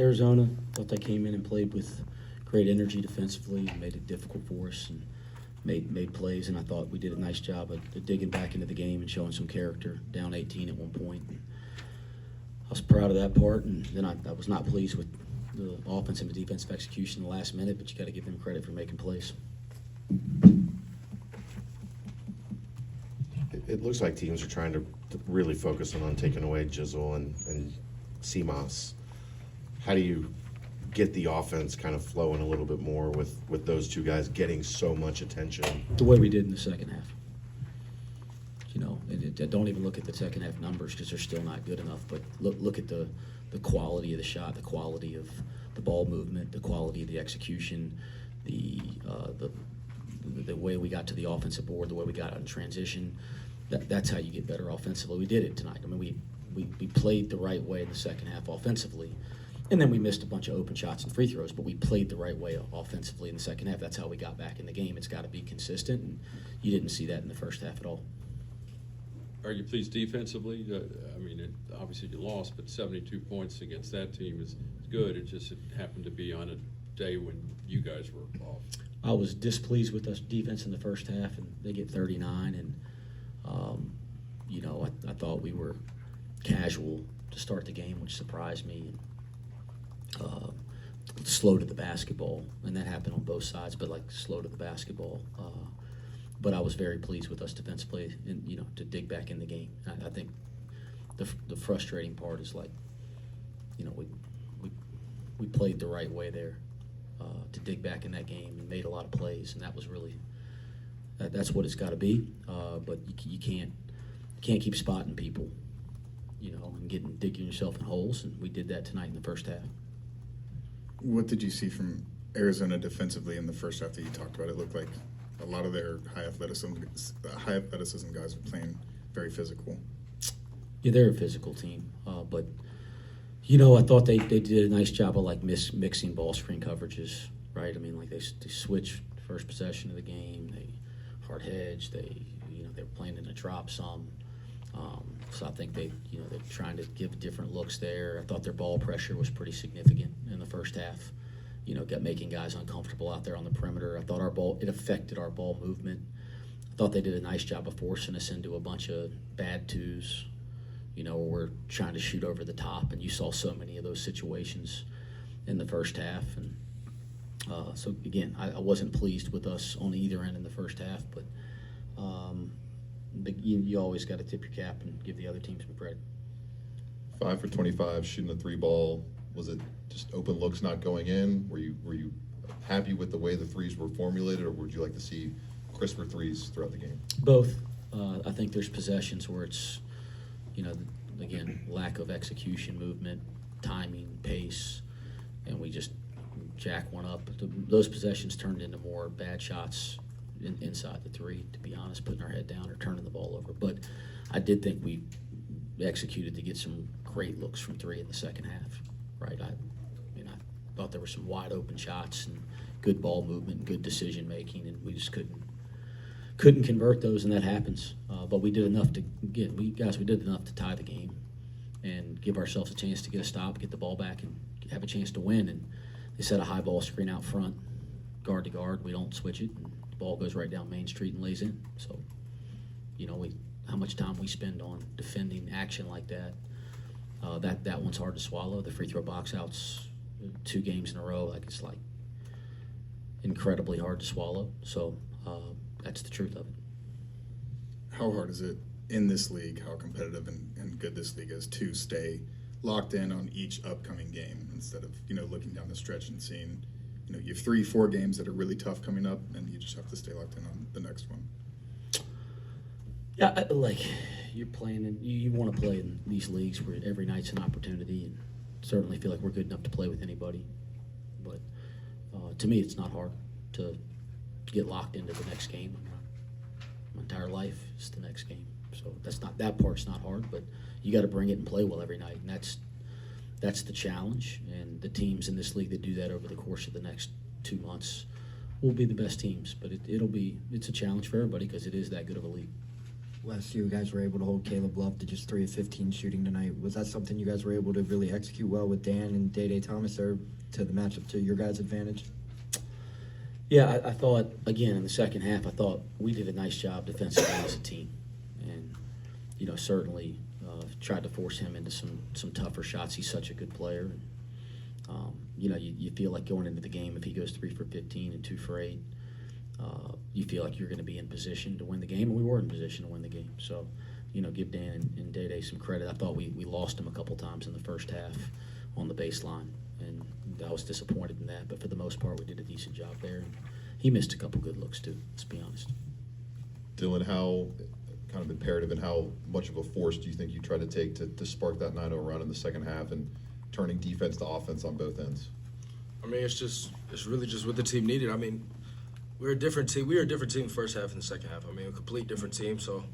Arizona, thought they came in and played with great energy defensively and made it difficult for us and made plays, and I thought we did a nice job of digging back into the game and showing some character, down 18 at one point. And I was proud of that part, and then I was not pleased with the offensive and defensive execution in the last minute, but you got to give them credit for making plays. It looks like teams are trying to really focus on taking away Jizzle and CMOS. How do you get the offense kind of flowing a little bit more with those two guys getting so much attention? The way we did in the second half. You know, and don't even look at the second half numbers because they're still not good enough, but look at the quality of the shot, the quality of the ball movement, the quality of the execution, the way we got to the offensive board, the way we got out in transition. That's how you get better offensively. We did it tonight. I mean, we played the right way in the second half offensively, and then we missed a bunch of open shots and free throws, but we played the right way offensively in the second half. That's how we got back in the game. It's got to be consistent, and you didn't see that in the first half at all. Are you pleased defensively? Obviously you lost, but 72 points against that team is good. It happened to be on a day when you guys were off. I was displeased with us defense in the first half, and they get 39, and I thought we were casual to start the game, which surprised me. Slow to the basketball, and that happened on both sides, but slow to the basketball. But I was very pleased with us defensively, and to dig back in the game. I think the frustrating part is we played the right way there to dig back in that game and made a lot of plays, and that was really that's what it's got to be. But you can't keep spotting people, and digging yourself in holes, and we did that tonight in the first half. What did you see from Arizona defensively in the first half that you talked about? It looked like a lot of their high athleticism guys were playing very physical. Yeah, they're a physical team, but I thought they did a nice job of mixing ball screen coverages, right? I mean, they switched first possession of the game, they hard hedge, they were playing in a drop some. So I think they're trying to give different looks there. I thought their ball pressure was pretty significant in the first half. Got making guys uncomfortable out there on the perimeter. I thought it affected our ball movement. I thought they did a nice job of forcing us into a bunch of bad twos, where we're trying to shoot over the top, and you saw so many of those situations in the first half. And so again, I wasn't pleased with us on either end in the first half, but you always got to tip your cap and give the other team some credit. 5 for 25 shooting the three ball. Was it just open looks not going in? Were you happy with the way the threes were formulated, or would you like to see crisper threes throughout the game? Both. I think there's possessions where it's, again, lack of execution, movement, timing, pace, and we just jack one up. Those possessions turned into more bad shots inside the three, to be honest, putting our head down or turning the ball over. But I did think we executed to get some great looks from three in the second half. Right, I thought there were some wide open shots and good ball movement and good decision making, and we just couldn't convert those, and that happens. But we did enough to we did enough to tie the game and give ourselves a chance to get a stop, get the ball back, and have a chance to win. And they set a high ball screen out front, guard to guard. We don't switch it, and the ball goes right down Main Street and lays in. So, how much time we spend on defending action like that. That one's hard to swallow. The free throw box outs 2 games in a row, it's incredibly hard to swallow. So that's the truth of it. How hard is it in this league, how competitive and good this league is, to stay locked in on each upcoming game instead of, looking down the stretch and seeing, you have 3-4 games that are really tough coming up, and you just have to stay locked in on the next one? Yeah, you're playing, and you want to play in these leagues where every night's an opportunity, and certainly feel like we're good enough to play with anybody. But to me, it's not hard to get locked into the next game. My entire life is the next game, so that part's not hard. But you got to bring it and play well every night, and that's the challenge. And the teams in this league that do that over the course of the next 2 months will be the best teams. But it's a challenge for everybody because it is that good of a league. Wes, you guys were able to hold Caleb Love to just 3 of 15 shooting tonight. Was that something you guys were able to really execute well with Dan and Day Thomas there to the matchup to your guys' advantage? Yeah, I thought, again, in the second half, I thought we did a nice job defensively as a team. And, certainly tried to force him into some tougher shots. He's such a good player. And, you feel like going into the game, if he goes 3 for 15 and 2 for 8, you feel like you're going to be in position to win the game, and we were in position to win the game. So, give Dan and Day some credit. I thought we lost him a couple times in the first half on the baseline, and I was disappointed in that. But for the most part, we did a decent job there. And he missed a couple good looks too, let's be honest. Dylan, how kind of imperative and how much of a force do you think you try to take to spark that 9-0 run in the second half and turning defense to offense on both ends? I mean, it's really just what the team needed. I mean, we're a different team. We were a different team the first half and the second half. I mean, a complete different team. So,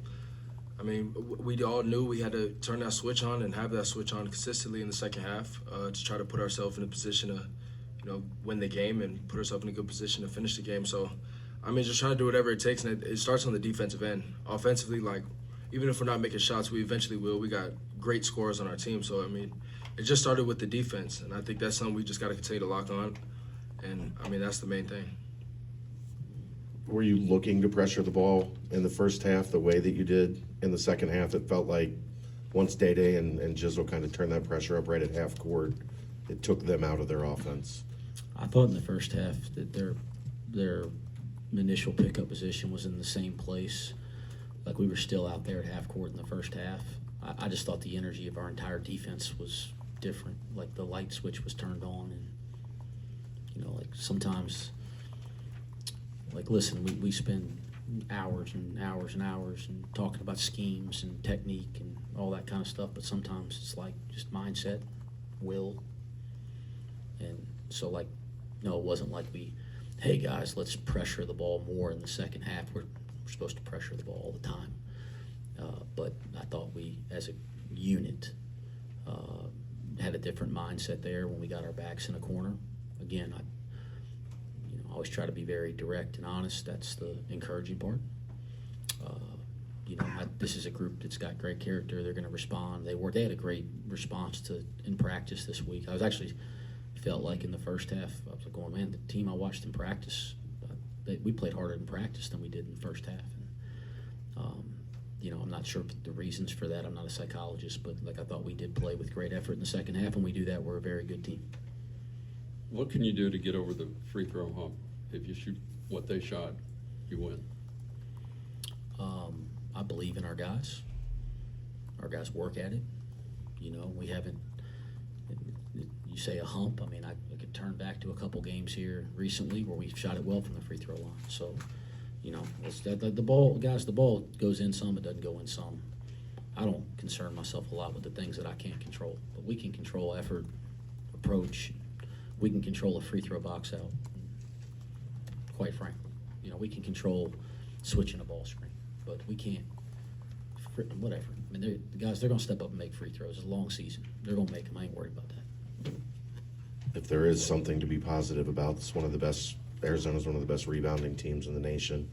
I mean, we all knew we had to turn that switch on and have that switch on consistently in the second half to try to put ourselves in a position to, win the game and put ourselves in a good position to finish the game. So, I mean, just trying to do whatever it takes, and it starts on the defensive end. Offensively, like, even if we're not making shots, we eventually will. We got great scorers on our team. So, I mean, it just started with the defense, and I think that's something we just got to continue to lock on. And, I mean, that's the main thing. Were you looking to pressure the ball in the first half the way that you did in the second half? It felt like once Day and Jizzle kind of turned that pressure up right at half court, it took them out of their offense. I thought in the first half that their initial pickup position was in the same place. Like, we were still out there at half court in the first half. I just thought the energy of our entire defense was different. Like, the light switch was turned on, and like sometimes, like, listen, we spend hours and hours and hours and talking about schemes and technique and all that kind of stuff, but sometimes it's like just mindset, will. And so, like, no, it wasn't like hey guys, let's pressure the ball more in the second half. We're supposed to pressure the ball all the time. But I thought we, as a unit, had a different mindset there when we got our backs in a corner. Again, I always try to be very direct and honest. That's the encouraging part. This is a group that's got great character. They're going to respond. They had a great response in practice this week. I was actually felt like in the first half, I was going, man, the team I watched in practice, we played harder in practice than we did in the first half. And, I'm not sure the reasons for that. I'm not a psychologist, but I thought we did play with great effort in the second half, and we do that. We're a very good team. What can you do to get over the free throw hump? If you shoot what they shot, you win. I believe in our guys. Our guys work at it. We haven't. You say a hump. I mean, I could turn back to a couple games here recently where we shot it well from the free throw line. So, the ball goes in some, it doesn't go in some. I don't concern myself a lot with the things that I can't control, but we can control effort, approach. We can control a free throw box out. Quite frankly, we can control switching a ball screen, but we can't. Whatever. I mean, the guys, they're going to step up and make free throws. It's a long season. They're going to make them. I ain't worried about that. If there is something to be positive about, Arizona's one of the best rebounding teams in the nation.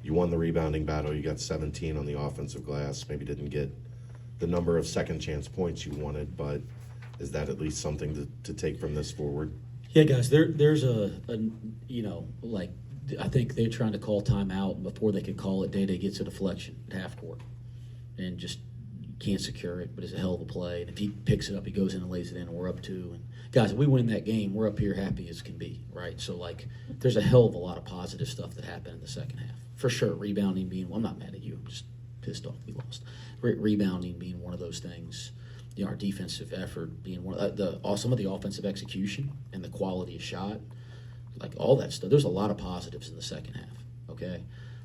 You won the rebounding battle. You got 17 on the offensive glass. Maybe didn't get the number of second chance points you wanted, but is that at least something to take from this forward? Yeah, guys, there's I think they're trying to call timeout, and before they could call it, Day gets a deflection at half court and just can't secure it, but it's a hell of a play. And if he picks it up, he goes in and lays it in, and we're up 2. And guys, if we win that game, we're up here happy as can be, right? So, there's a hell of a lot of positive stuff that happened in the second half. For sure, rebounding being, I'm not mad at you. I'm just pissed off we lost. Rebounding being one of those things. Our defensive effort being one of some of the offensive execution and the quality of shot, all that stuff. There's a lot of positives in the second half, okay?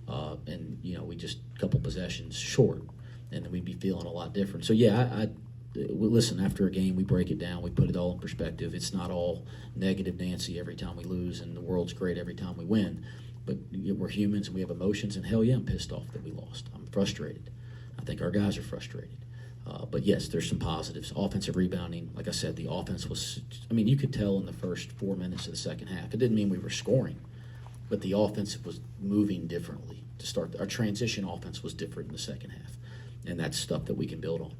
And, we just a couple possessions short, and then we'd be feeling a lot different. So, yeah, listen, after a game, we break it down. We put it all in perspective. It's not all negative Nancy every time we lose, and the world's great every time we win. But we're humans, and we have emotions, and hell yeah, I'm pissed off that we lost. I'm frustrated. I think our guys are frustrated. But, yes, there's some positives. Offensive rebounding, like I said, the offense was – you could tell in the first 4 minutes of the second half. It didn't mean we were scoring, but the offense was moving differently. to start. Our transition offense was different in the second half, and that's stuff that we can build on.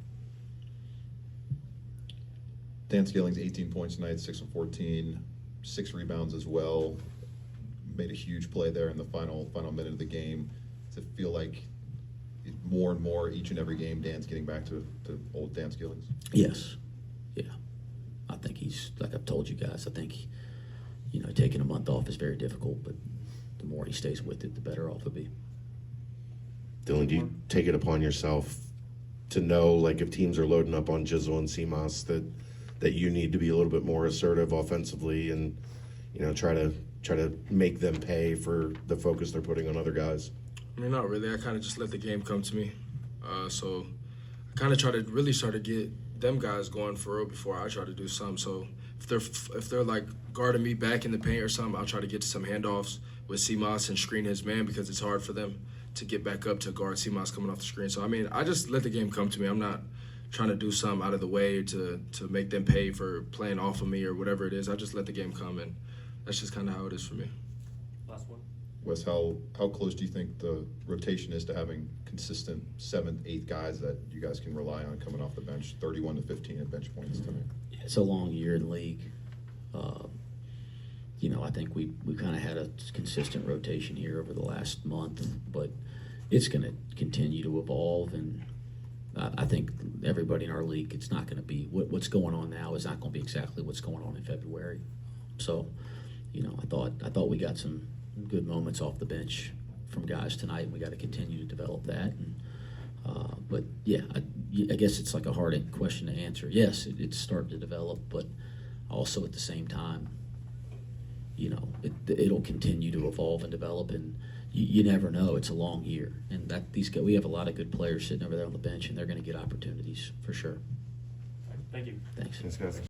Dan Skilling's 18 points tonight, 6 of 14, 6 rebounds as well. Made a huge play there in the final minute of the game. Does it feel like more and more each and every game Dan's getting back to old Dan Skilling's? Yes, yeah. I think he's, like I've told you guys, I think, taking a month off is very difficult, but the more he stays with it, the better off he'll be. Dylan, do you take it upon yourself to know, like, if teams are loading up on Jizzle and CMOS, that you need to be a little bit more assertive offensively and, try to make them pay for the focus they're putting on other guys? I mean, not really. I kind of just let the game come to me. So I kind of try to get them guys going for real before I try to do something. So if they're like guarding me back in the paint or something, I'll try to get to some handoffs with CMOS and screen his man because it's hard for them to get back up to guard CMOS coming off the screen. So, I mean, I just let the game come to me. I'm not trying to do something out of the way to make them pay for playing off of me or whatever it is. I just let the game come, and that's just kind of how it is for me. Last one. Wes, how close do you think the rotation is to having consistent 7th, 8th guys that you guys can rely on coming off the bench? 31 to 15 at bench points tonight. It's a long year in the league. I think we kind of had a consistent rotation here over the last month, but it's going to continue to evolve, and I think everybody in our league, it's not going to be what's going on now is not going to be exactly what's going on in February. So, I thought we got some good moments off the bench from guys tonight, and we got to continue to develop that. And, but yeah, I guess it's like a hard question to answer. Yes, it's starting to develop, but also at the same time, it'll continue to evolve and develop, and you never know. It's a long year, and we have a lot of good players sitting over there on the bench, and they're going to get opportunities for sure. Thank you. Thanks. Thanks, guys.